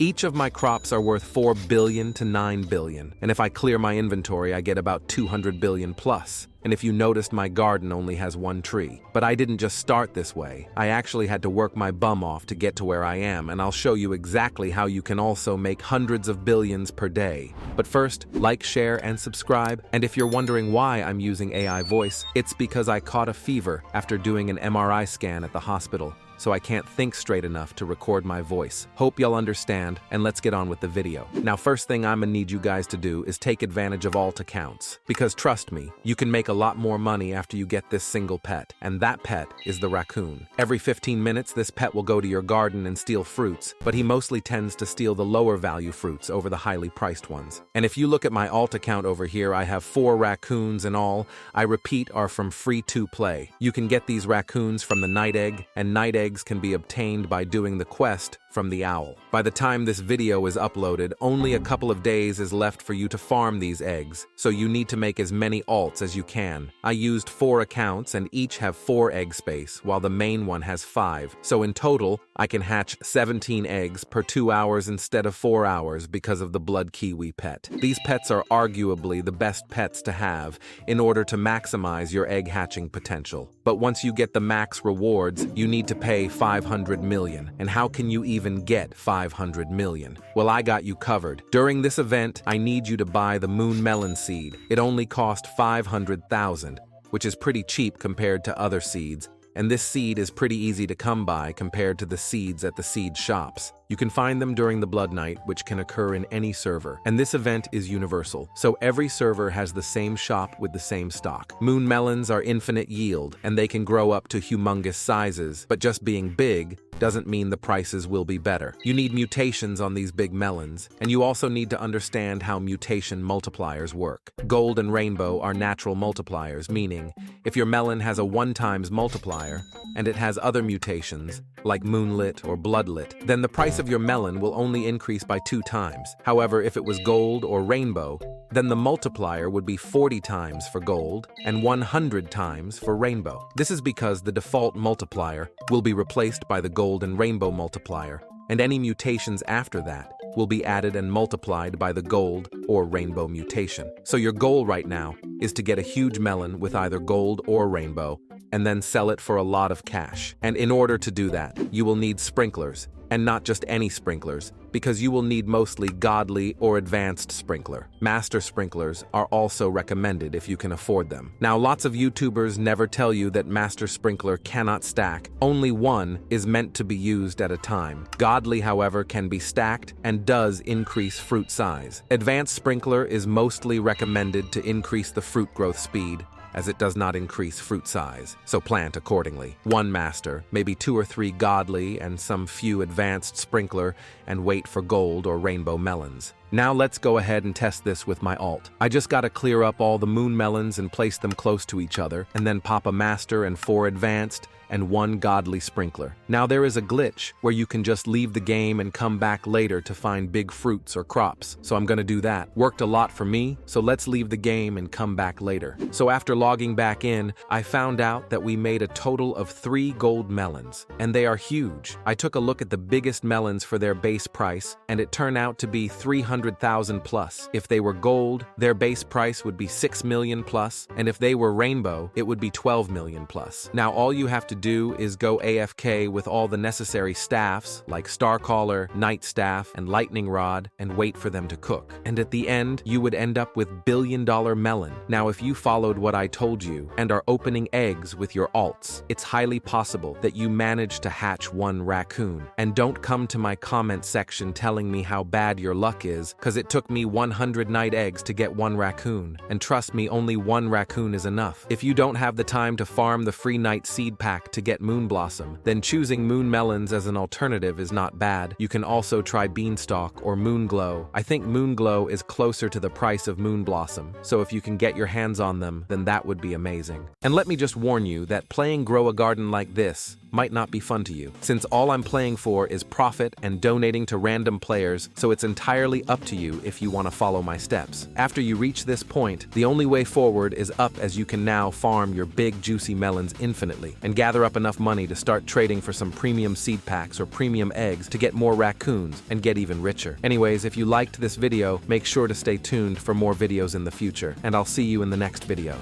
Each of my crops are worth 4 billion to 9 billion, and if I clear my inventory, I get about 200 billion plus. And if you noticed, my garden only has one tree. But I didn't just start this way. I actually had to work my bum off to get to where I am, and I'll show you exactly how you can also make hundreds of billions per day. But first, like, share, and subscribe. And if you're wondering why I'm using AI voice, it's because I caught a fever after doing an MRI scan at the hospital, so I can't think straight enough to record my voice. Hope y'all understand, and let's get on with the video. Now, first thing I'm gonna need you guys to do is take advantage of alt accounts. Because trust me, you can make a lot more money after you get this single pet, and that pet is the raccoon. Every 15 minutes, this pet will go to your garden and steal fruits, but he mostly tends to steal the lower value fruits over the highly priced ones. And if you look at my alt account over here, I have 4 raccoons in all. I repeat, are from F2P. You can get these raccoons from the night egg, and night eggs can be obtained by doing the quest from the owl. By the time this video is uploaded, only a couple of days is left for you to farm these eggs, so you need to make as many alts as you can. I used 4 accounts and each have 4 egg space, while the main one has 5. So in total, I can hatch 17 eggs per 2 hours instead of 4 hours because of the blood kiwi pet. These pets are arguably the best pets to have in order to maximize your egg hatching potential. But once you get the max rewards, you need to pay 500 million. And how can you even get 500 million? Well, I got you covered. During this event, I need you to buy the moon melon seed. It only cost 500,000, which is pretty cheap compared to other seeds. And this seed is pretty easy to come by compared to the seeds at the seed shops. You can find them during the Blood Night, which can occur in any server. And this event is universal, so every server has the same shop with the same stock. Moon melons are infinite yield, and they can grow up to humongous sizes, but just being big doesn't mean the prices will be better. You need mutations on these big melons, and you also need to understand how mutation multipliers work. Gold and rainbow are natural multipliers, meaning if your melon has a 1x multiplier, and it has other mutations, like moonlit or bloodlit, then the price of your melon will only increase by 2 times. However, if it was gold or rainbow, then the multiplier would be 40 times for gold and 100 times for rainbow. This is because the default multiplier will be replaced by the gold and rainbow multiplier, and any mutations after that will be added and multiplied by the gold or rainbow mutation. So your goal right now is to get a huge melon with either gold or rainbow, and then sell it for a lot of cash. And in order to do that, you will need sprinklers, and not just any sprinklers, because you will need mostly godly or advanced sprinkler. Master sprinklers are also recommended if you can afford them. Now, lots of YouTubers never tell you that master sprinkler cannot stack. Only one is meant to be used at a time. Godly, however, can be stacked and does increase fruit size. Advanced sprinkler is mostly recommended to increase the fruit growth speed, as it does not increase fruit size, so plant accordingly. 1 master, maybe 2 or 3 godly, and some few advanced sprinkler, and wait for gold or rainbow melons. Now let's go ahead and test this with my alt. I just gotta clear up all the moon melons and place them close to each other, and then pop a master and 4 advanced, and 1 godly sprinkler. Now there is a glitch where you can just leave the game and come back later to find big fruits or crops, so I'm gonna do that. Worked a lot for me, so let's leave the game and come back later. So after logging back in, I found out that we made a total of 3 gold melons, and they are huge. I took a look at the biggest melons for their base price, and it turned out to be 300,000 plus. If they were gold, their base price would be 6 million plus, and if they were rainbow, it would be 12 million plus. Now all you have to do is go AFK with all the necessary staffs like Starcaller, Night Staff, and Lightning Rod, and wait for them to cook. And at the end, you would end up with billion-dollar melon. Now if you followed what I told you and are opening eggs with your alts, it's highly possible that you manage to hatch 1 raccoon. And don't come to my comment section telling me how bad your luck is, cause it took me 100 night eggs to get 1 raccoon. And trust me, only 1 raccoon is enough. If you don't have the time to farm the free night seed pack to get moon blossom, then choosing moon melons as an alternative is not bad. You can also try beanstalk or moon glow. I think moon glow is closer to the price of moon blossom, so if you can get your hands on them, then that would be amazing. And let me just warn you that playing grow a garden like this might not be fun to you, since all I'm playing for is profit and donating to random players, so it's entirely up to you if you want to follow my steps. After you reach this point, the only way forward is up, as you can now farm your big juicy melons infinitely and gather up enough money to start trading for some premium seed packs or premium eggs to get more raccoons and get even richer. Anyways, if you liked this video, make sure to stay tuned for more videos in the future, and I'll see you in the next video.